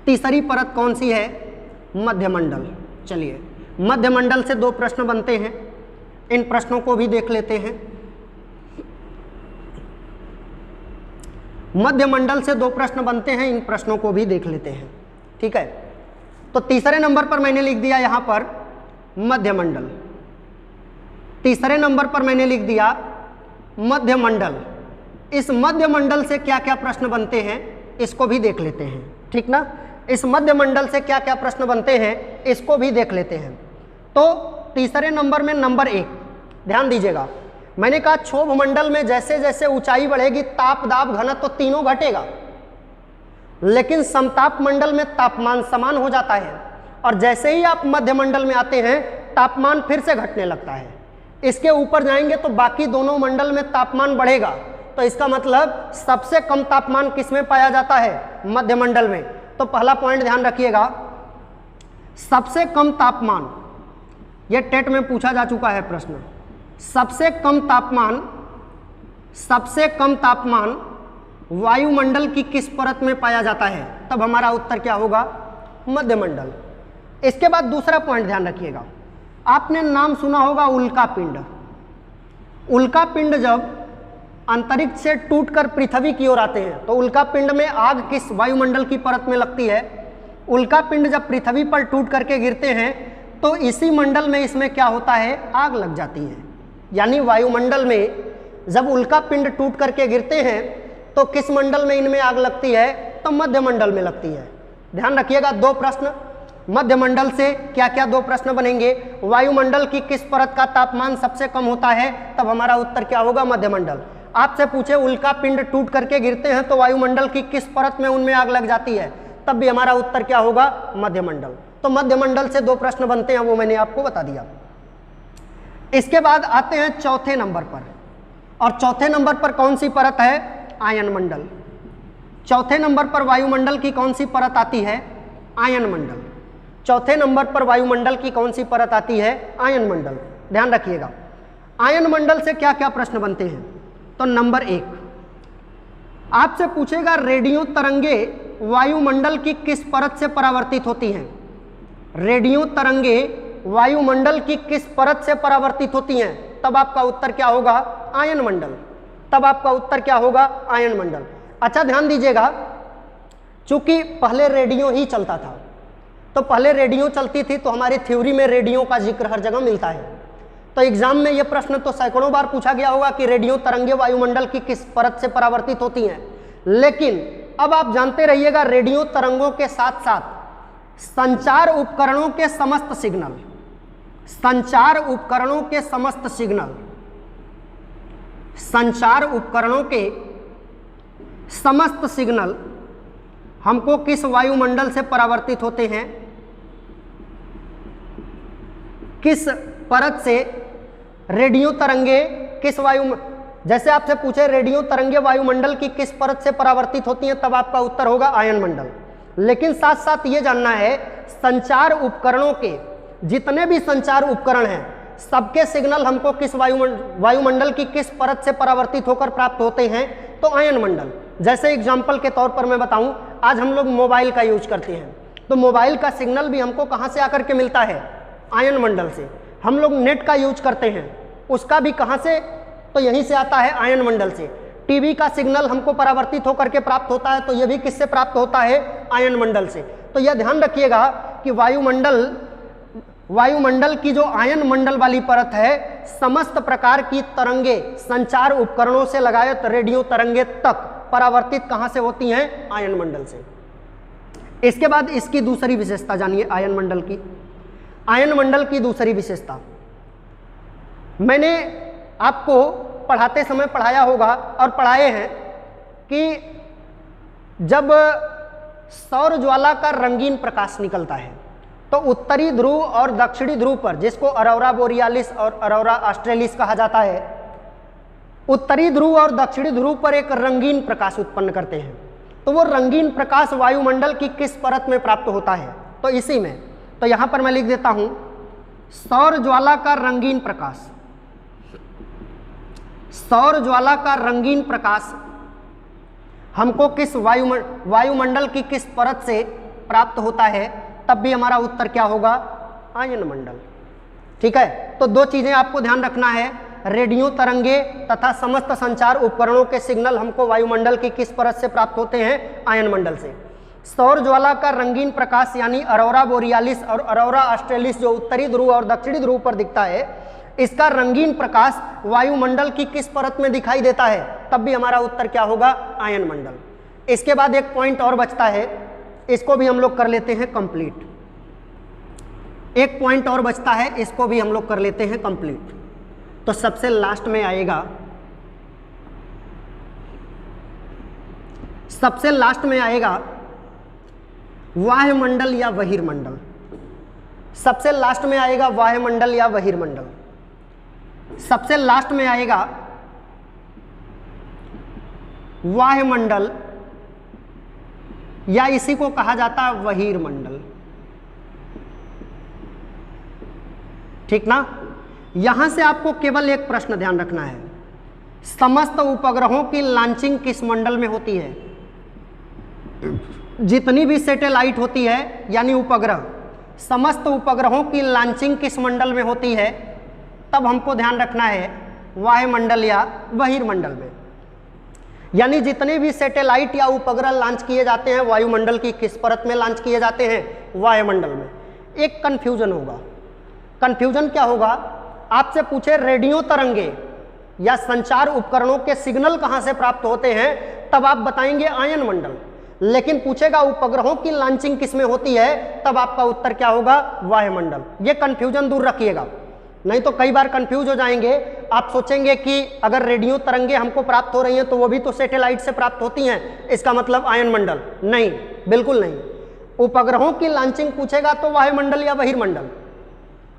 तीसरी परत कौन सी है, मध्यमंडल। चलिए, मध्यमंडल से दो प्रश्न बनते हैं, इन प्रश्नों को भी देख लेते हैं। मध्यमंडल से दो प्रश्न बनते हैं, इन प्रश्नों को भी देख लेते हैं, ठीक है। तो तीसरे नंबर पर मैंने लिख दिया यहां पर मध्यमंडल, तीसरे नंबर पर मैंने लिख दिया मध्यमंडल। इस मध्यमंडल से क्या क्या प्रश्न बनते हैं इसको भी देख लेते हैं, ठीक ना। इस मध्यमंडल से क्या क्या प्रश्न बनते हैं इसको भी देख लेते हैं। तो तीसरे नंबर में नंबर 1 ध्यान दीजिएगा, मैंने कहा क्षोभ मंडल में जैसे जैसे ऊंचाई बढ़ेगी ताप दाब घनत्व तो तीनों घटेगा, लेकिन समताप मंडल में तापमान समान हो जाता है, और जैसे ही आप मध्यमंडल में आते हैं तापमान फिर से घटने लगता है। इसके ऊपर जाएंगे तो बाकी दोनों मंडल में तापमान बढ़ेगा, तो इसका मतलब सबसे कम तापमान किस में पाया जाता है, मध्यमंडल में। तो पहला पॉइंट ध्यान रखिएगा, सबसे कम तापमान, यह टेट में पूछा जा चुका है प्रश्न, सबसे कम तापमान वायुमंडल की किस परत में पाया जाता है? तब हमारा उत्तर क्या होगा? मध्यमंडल। इसके बाद दूसरा पॉइंट ध्यान रखिएगा, आपने नाम सुना होगा उल्का पिंड। उल्का पिंड जब अंतरिक्ष से टूटकर पृथ्वी की ओर आते हैं तो उल्का पिंड में आग किस वायुमंडल की परत में लगती है? उल्का पिंड जब पृथ्वी पर टूट करके गिरते हैं तो इसी मंडल में इसमें क्या होता है? आग लग जाती है। यानी वायुमंडल में जब उल्का पिंड टूट करके गिरते हैं तो किस मंडल में इनमें आग लगती है? तो मध्यमंडल में लगती है। ध्यान रखिएगा, दो प्रश्न मध्यमंडल से क्या क्या दो प्रश्न बनेंगे? वायुमंडल की किस परत का तापमान सबसे कम होता है? तब हमारा उत्तर क्या होगा? मध्यमंडल। आपसे पूछे उल्का पिंड टूट करके गिरते हैं तो वायुमंडल की किस परत में उनमें आग लग जाती है? तब भी हमारा उत्तर क्या होगा? मध्यमंडल। तो मध्यमंडल से दो प्रश्न बनते हैं, वो मैंने आपको बता दिया। इसके बाद आते हैं चौथे नंबर पर, और चौथे नंबर पर कौन सी परत है? आयन मंडल। चौथे नंबर पर वायुमंडल की कौन सी परत आती है? आयन मंडल। चौथे नंबर पर वायुमंडल की कौन सी परत आती है? आयन मंडल। ध्यान रखिएगा, आयन मंडल से क्या क्या प्रश्न बनते हैं? तो नंबर 1 आपसे पूछेगा रेडियो तरंगे वायुमंडल की किस परत से परावर्तित होती हैं? रेडियो तरंगे वायुमंडल की किस परत से परावर्तित होती हैं? तब आपका उत्तर क्या होगा? आयन मंडल। तब आपका उत्तर क्या होगा? आयन मंडल। अच्छा ध्यान दीजिएगा, चूंकि पहले रेडियो ही चलता था, तो पहले रेडियो चलती थी तो हमारी थ्योरी में रेडियो का जिक्र हर जगह मिलता है। तो एग्जाम में यह प्रश्न तो सैकड़ों बार पूछा गया होगा कि रेडियो तरंगे वायुमंडल की किस परत से परावर्तित होती हैं। लेकिन अब आप जानते रहिएगा, रेडियो तरंगों के साथ साथ संचार उपकरणों के समस्त सिग्नल, संचार उपकरणों के समस्त सिग्नल, संचार उपकरणों के समस्त सिग्नल हमको किस वायुमंडल से परावर्तित होते हैं? किस परत से रेडियो तरंगे किस जैसे आपसे पूछे रेडियो तरंगे वायुमंडल की किस परत से परावर्तित होती हैं? तब आपका उत्तर होगा आयन मंडल। लेकिन साथ साथ ये जानना है, संचार उपकरणों के जितने भी संचार उपकरण हैं सबके सिग्नल हमको किस वायुमंडल की किस परत से परावर्तित होकर प्राप्त होते हैं? तो आयन मंडल। जैसे एग्जाम्पल के तौर पर मैं बताऊं, आज हम लोग मोबाइल का यूज करते हैं, तो मोबाइल का सिग्नल भी हमको कहां से आकर के मिलता है? आयन मंडल से। हम लोग नेट का यूज करते हैं, उसका भी कहां से? तो यहीं से आता है, आयन मंडल से। टीवी का सिग्नल हमको परावर्तित होकर के प्राप्त होता है, तो यह भी किससे प्राप्त होता है? आयन मंडल से। तो यह ध्यान रखिएगा कि वायुमंडल की जो आयन मंडल वाली परत है, समस्त प्रकार की तरंगे संचार उपकरणों से लगाए रेडियो तरंगे तक परावर्तित कहां से होती हैं? आयन मंडल से। इसके बाद इसकी दूसरी विशेषता जानिए आयन मंडल की। आयन मंडल की दूसरी विशेषता मैंने आपको पढ़ाते समय पढ़ाया होगा और पढ़ाए हैं कि जब सौर ज्वाला का रंगीन प्रकाश निकलता है तो उत्तरी ध्रुव और दक्षिणी ध्रुव पर, जिसको अरोरा बोरियालिस और अरोरा ऑस्ट्रेलिस कहा जाता है, उत्तरी ध्रुव और दक्षिणी ध्रुव पर एक रंगीन प्रकाश उत्पन्न करते हैं। तो वो रंगीन प्रकाश वायुमंडल की किस परत में प्राप्त होता है? तो इसी में। तो यहां पर मैं लिख देता हूं, सौर ज्वाला का रंगीन प्रकाश, सौर ज्वाला का रंगीन प्रकाश हमको किस वायुमंडल की किस परत से प्राप्त होता है? तब भी हमारा उत्तर क्या होगा? आयन मंडल। ठीक है, तो दो चीजें आपको ध्यान रखना है, रेडियो तरंगे तथा समस्त संचार उपकरणों के सिग्नल हमको वायुमंडल की किस परत से प्राप्त होते हैं? आयन मंडल से। सौर ज्वाला का रंगीन प्रकाश यानी अरोरा बोरियालिस और अरोरा ऑस्ट्रेलिस जो उत्तरी ध्रुव और दक्षिणी ध्रुव पर दिखता है, इसका रंगीन प्रकाश वायुमंडल की किस परत में दिखाई देता है? तब भी हमारा उत्तर क्या होगा? आयन मंडल। इसके बाद एक पॉइंट और बचता है, इसको भी हम लोग कर लेते हैं कंप्लीट। एक पॉइंट और बचता है, इसको भी हम लोग कर लेते हैं कंप्लीट। तो सबसे लास्ट में आएगा, सबसे लास्ट में आएगा वायुमंडल या बहिर्मंडल। सबसे लास्ट में आएगा वायुमंडल या बहिर्मंडल। सबसे लास्ट में आएगा वायुमंडल या इसी को कहा जाता है बहिर्मंडल। ठीक ना? यहां से आपको केवल एक प्रश्न ध्यान रखना है, समस्त उपग्रहों की लॉन्चिंग किस मंडल में होती है? जितनी भी सैटेलाइट होती है यानी उपग्रह, समस्त उपग्रहों की लॉन्चिंग किस मंडल में होती है? तब हमको ध्यान रखना है वायुमंडल या बहिर्मंडल में। यानी जितने भी सैटेलाइट या उपग्रह लॉन्च किए जाते हैं वायुमंडल की किस परत में लॉन्च किए जाते हैं? वायुमंडल में। एक कन्फ्यूजन होगा। कन्फ्यूजन क्या होगा? आपसे पूछे रेडियो तरंगे या संचार उपकरणों के सिग्नल कहां से प्राप्त होते हैं, तब आप बताएंगे आयन मंडल। लेकिन पूछेगा उपग्रहों की लॉन्चिंग किस में होती है, तब आपका उत्तर क्या होगा? वायुमंडल। ये कन्फ्यूजन दूर रखिएगा, नहीं तो कई बार कंफ्यूज हो जाएंगे। आप सोचेंगे कि अगर रेडियो तरंगे हमको प्राप्त हो रही हैं तो वो भी तो सैटेलाइट से प्राप्त होती हैं, इसका मतलब आयन मंडल। नहीं, बिल्कुल नहीं। उपग्रहों की लॉन्चिंग पूछेगा तो वायुमंडल या बहिर्मंडल,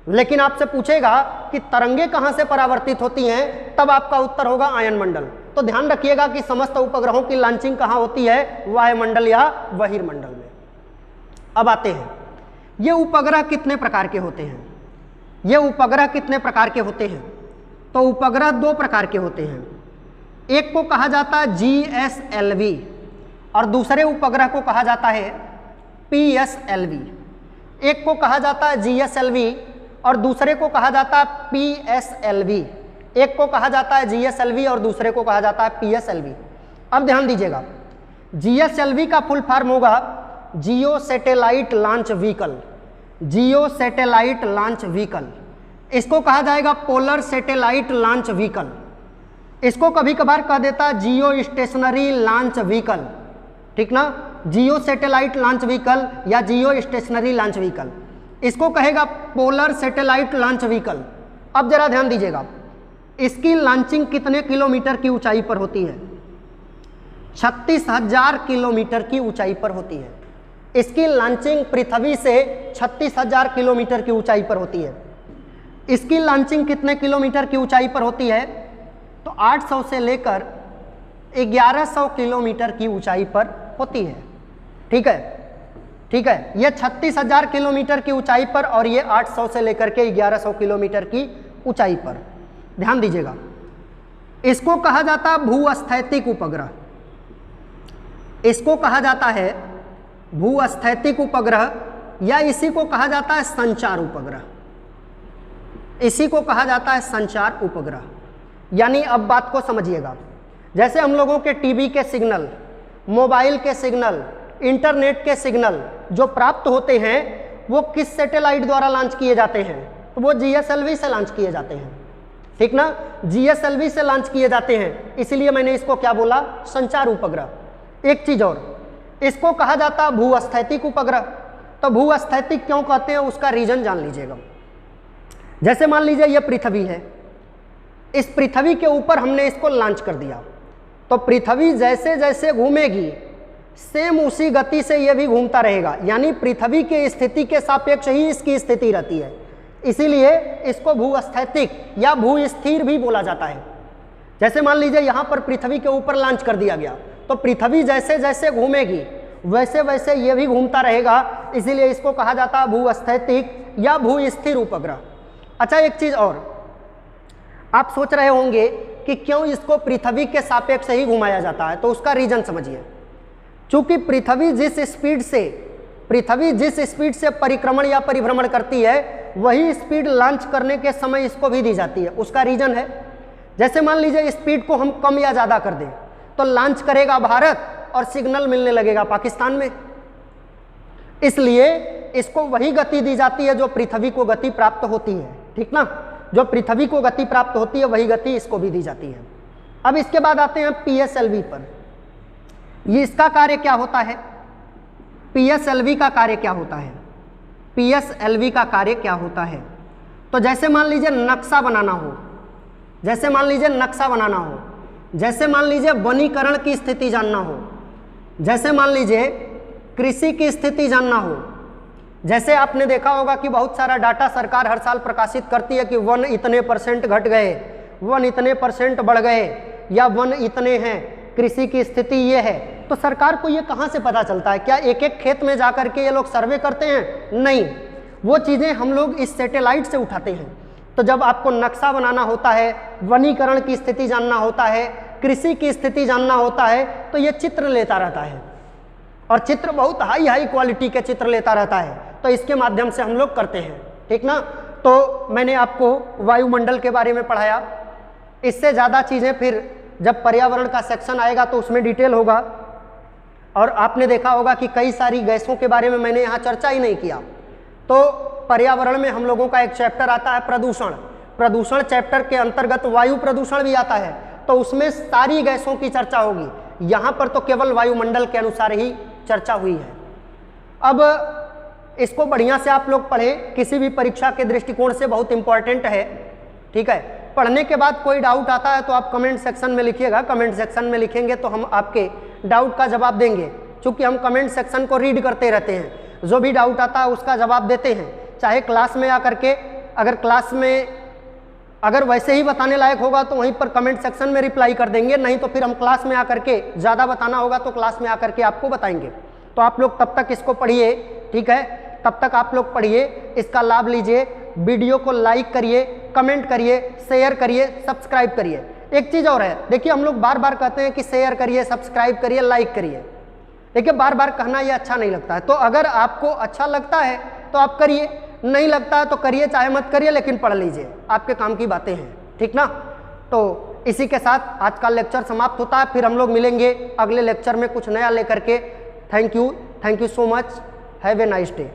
लेकिन आपसे पूछेगा कि तरंगे कहां से परावर्तित होती हैं, तब आपका उत्तर होगा आयन मंडल। तो ध्यान रखिएगा कि समस्त उपग्रहों की लॉन्चिंग कहां होती है? वायुमंडल या बहिर्मंडल में। अब आते हैं, ये उपग्रह कितने प्रकार के होते हैं? ये उपग्रह कितने प्रकार के होते हैं? तो उपग्रह दो प्रकार के होते हैं। एक को कहा जाता है GSLV और दूसरे उपग्रह को कहा जाता है PSLV। एक को कहा जाता है GSLV और दूसरे को कहा जाता है PSLV। एक को कहा जाता है GSLV और दूसरे को कहा जाता है PSLV। अब ध्यान दीजिएगा, GSLV का फुल फॉर्म होगा जियो सैटेलाइट लॉन्च व्हीकल। जियो सैटेलाइट लॉन्च व्हीकल, इसको कहा जाएगा पोलर सैटेलाइट लॉन्च व्हीकल। इसको कभी कभार कह देता है जियो स्टेशनरी लॉन्च व्हीकल, ठीक ना? जियो सैटेलाइट लॉन्च व्हीकल या जियो स्टेशनरी लॉन्च व्हीकल, इसको कहेगा पोलर सैटेलाइट लॉन्च व्हीकल। अब जरा ध्यान दीजिएगा, इसकी लॉन्चिंग कितने किलोमीटर की ऊंचाई पर होती है? 36,000 किलोमीटर की ऊंचाई पर होती है। इसकी लॉन्चिंग पृथ्वी से 36,000 किलोमीटर की ऊंचाई पर होती है। इसकी लॉन्चिंग कितने किलोमीटर की ऊंचाई पर होती है? तो 800 से लेकर 1100 किलोमीटर की ऊंचाई पर होती है। ठीक है, ठीक है। ये 36,000 किलोमीटर की ऊंचाई पर और ये 800 से लेकर के 1100 किलोमीटर की ऊंचाई पर। ध्यान दीजिएगा, इसको कहा जाता है भूस्थैतिक उपग्रह। इसको कहा जाता है भूस्थैतिक उपग्रह या इसी को कहा जाता है संचार उपग्रह। इसी को कहा जाता है संचार उपग्रह। यानी अब बात को समझिएगा, जैसे हम लोगों के टीवी के सिग्नल, मोबाइल के सिग्नल, इंटरनेट के सिग्नल जो प्राप्त होते हैं वो किस सैटेलाइट द्वारा लॉन्च किए जाते हैं? तो वो GSLV से लॉन्च किए जाते हैं, ठीक ना? GSLV से लॉन्च किए जाते हैं, इसीलिए मैंने इसको क्या बोला? संचार उपग्रह। एक चीज और, इसको कहा जाता है भूस्थैतिक उपग्रह। तो भूस्थैतिक क्यों कहते हैं उसका रीजन जान लीजिएगा। जैसे मान लीजिए ये पृथ्वी है, इस पृथ्वी के ऊपर हमने इसको लॉन्च कर दिया, तो पृथ्वी जैसे जैसे घूमेगी सेम उसी गति से ये भी घूमता रहेगा। यानी पृथ्वी के स्थिति के सापेक्ष ही इसकी स्थिति रहती है, इसीलिए इसको भूस्थैतिक या भूस्थिर भी बोला जाता है। जैसे मान लीजिए यहाँ पर पृथ्वी के ऊपर लॉन्च कर दिया गया, तो पृथ्वी जैसे जैसे घूमेगी वैसे वैसे ये भी घूमता रहेगा, इसीलिए इसको कहा जाता है भूस्थैतिक या भूस्थिर उपग्रह। अच्छा, एक चीज और, आप सोच रहे होंगे कि क्यों इसको पृथ्वी के सापेक्ष ही घुमाया जाता है, तो उसका रीजन समझिए। चूंकि पृथ्वी जिस स्पीड से परिक्रमण या परिभ्रमण करती है वही स्पीड लॉन्च करने के समय इसको भी दी जाती है। उसका रीजन है, जैसे मान लीजिए स्पीड को हम कम या ज़्यादा कर दें तो लॉन्च करेगा भारत और सिग्नल मिलने लगेगा पाकिस्तान में, इसलिए इसको वही गति दी जाती है जो पृथ्वी को गति प्राप्त होती है, ठीक ना? जो पृथ्वी को गति प्राप्त होती है वही गति इसको भी दी जाती है। अब इसके बाद आते हैं PSLV पर। ये इसका कार्य क्या होता है? PSLV का कार्य क्या होता है? PSLV का कार्य क्या होता है? तो जैसे मान लीजिए नक्शा बनाना हो, जैसे मान लीजिए नक्शा बनाना हो, जैसे मान लीजिए वनीकरण की स्थिति जानना हो, जैसे मान लीजिए कृषि की स्थिति जानना हो, जैसे आपने देखा होगा कि बहुत सारा डाटा सरकार हर साल प्रकाशित करती है कि वन इतने % घट गए, वन इतने % बढ़ गए या वन इतने हैं, कृषि की स्थिति ये है। तो सरकार को ये कहाँ से पता चलता है? क्या एक एक खेत में जाकर के ये लोग सर्वे करते हैं? नहीं, वो चीज़ें हम लोग इस सैटेलाइट से उठाते हैं। तो जब आपको नक्शा बनाना होता है, वनीकरण की स्थिति जानना होता है, कृषि की स्थिति जानना होता है, तो ये चित्र लेता रहता है और चित्र बहुत हाई क्वालिटी के चित्र लेता रहता है। तो इसके माध्यम से हम लोग करते हैं, ठीक ना। तो मैंने आपको वायुमंडल के बारे में पढ़ाया, इससे ज़्यादा चीज़ें फिर जब पर्यावरण का सेक्शन आएगा तो उसमें डिटेल होगा। और आपने देखा होगा कि कई सारी गैसों के बारे में मैंने यहाँ चर्चा ही नहीं किया। तो पर्यावरण में हम लोगों का एक चैप्टर आता है प्रदूषण। प्रदूषण चैप्टर के अंतर्गत वायु प्रदूषण भी आता है, तो उसमें सारी गैसों की चर्चा होगी। यहाँ पर तो केवल वायुमंडल के अनुसार ही चर्चा हुई है। अब इसको बढ़िया से आप लोग पढ़ें, किसी भी परीक्षा के दृष्टिकोण से बहुत इंपॉर्टेंट है, ठीक है। पढ़ने के बाद कोई डाउट आता है तो आप कमेंट सेक्शन में लिखिएगा, कमेंट सेक्शन में लिखेंगे तो हम आपके डाउट का जवाब देंगे, क्योंकि हम कमेंट सेक्शन को रीड करते रहते हैं, जो भी डाउट आता है उसका जवाब देते हैं। चाहे क्लास में आकर के, अगर क्लास में अगर वैसे ही बताने लायक होगा तो वहीं पर कमेंट सेक्शन में रिप्लाई कर देंगे, नहीं तो फिर हम क्लास में आकर के ज़्यादा बताना होगा तो क्लास में आकर के आपको बताएंगे। तो आप लोग तब तक इसको पढ़िए, ठीक है, तब तक आप लोग पढ़िए, इसका लाभ लीजिए, वीडियो को लाइक करिए, कमेंट करिए, शेयर करिए, सब्सक्राइब करिए। एक चीज़ और है, देखिए हम लोग बार बार कहते हैं कि शेयर करिए, सब्सक्राइब करिए, लाइक करिए। देखिए बार बार कहना ये अच्छा नहीं लगता है, तो अगर आपको अच्छा लगता है तो आप करिए, नहीं लगता है तो करिए, चाहे मत करिए, लेकिन पढ़ लीजिए, आपके काम की बातें हैं, ठीक ना। तो इसी के साथ आज का लेक्चर समाप्त होता है, फिर हम लोग मिलेंगे अगले लेक्चर में कुछ नया लेकर के। Thank you so much, have a nice day.